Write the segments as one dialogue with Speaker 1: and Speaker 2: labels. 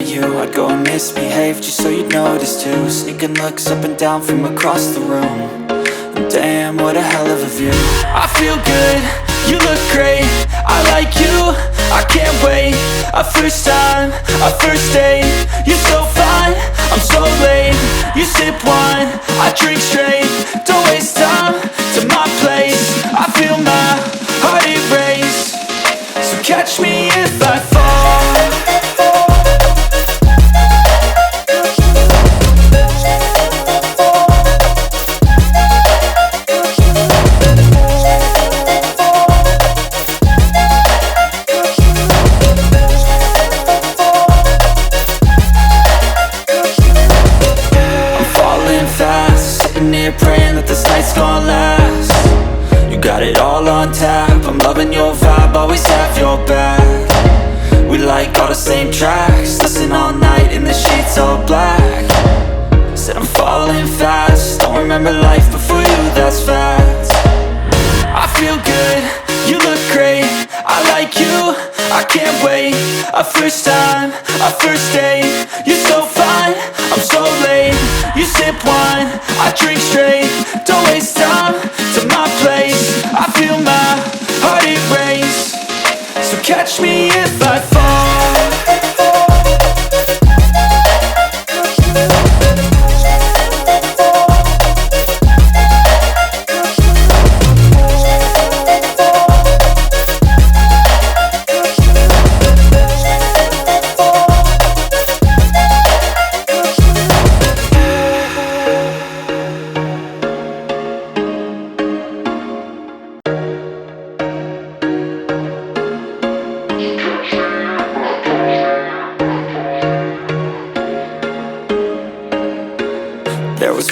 Speaker 1: you, I'd go and misbehave just so you'd notice too. Sneaking looks up and down from across the room. And damn, what a hell of a view. I feel good, you look great, I like you, I can't wait. A first time, a first date, you're so fine, I'm so late. You sip wine, I drink straight, don't waste time to my place. I feel my heart erase, so catch me if I fall. Praying that this night's gonna last. You got it all on tap, I'm loving your vibe, always have your back. We like all the same tracks, listen all night in the sheets all black. Said I'm falling fast, don't remember life before you, that's facts. I feel good, you look great, I like you, I can't wait. A first time, a first date, you're so fine, I'm so late. You sip wine, I drink straight, don't waste time to my place. I feel my heart erase, so catch me if I fall.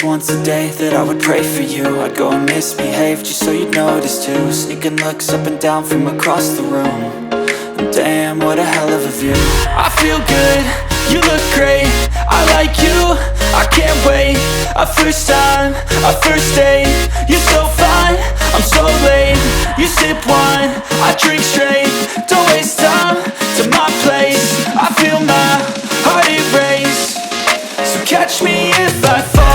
Speaker 1: Once a day that I would pray for you, I'd go and misbehave just so you'd notice too. Sneaking looks up and down from across the room. And damn, what a hell of a view. I feel good, you look great, I like you, I can't wait. A first time, a first date, you're so fine, I'm so late. You sip wine, I drink straight, don't waste time to my place. I feel my heart erase, so catch me if I fall.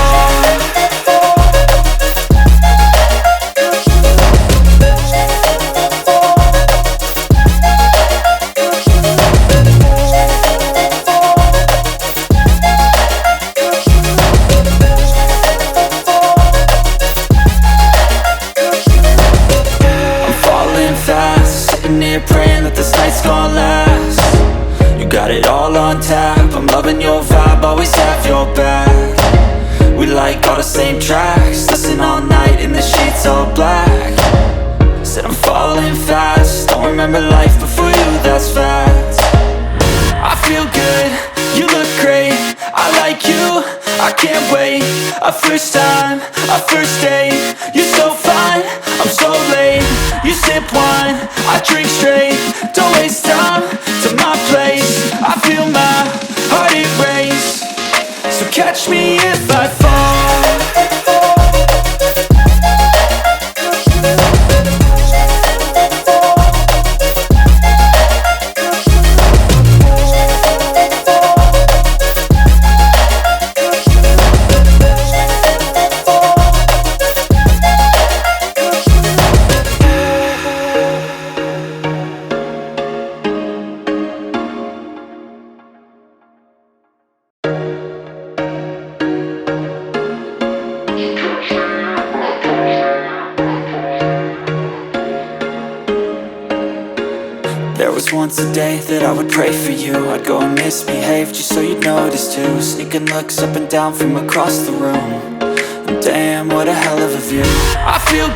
Speaker 1: Praying that this night's gonna last. You got it all on tap, I'm loving your vibe, always have your back. We like all the same tracks, listen all night in the sheets all black. Said I'm falling fast, don't remember life before you, that's facts. I feel good, you look great, I like you, I can't wait. A first time, a first date, you're so fine, I'm so late. You sip wine, I drink straight, don't waste time to my place. I feel my heart erase, so catch me if I fall. Once a day that I would pray for you, I'd go and misbehave just so you'd notice too. Sneaking looks up and down from across the room. And damn, what a hell of a view. I feel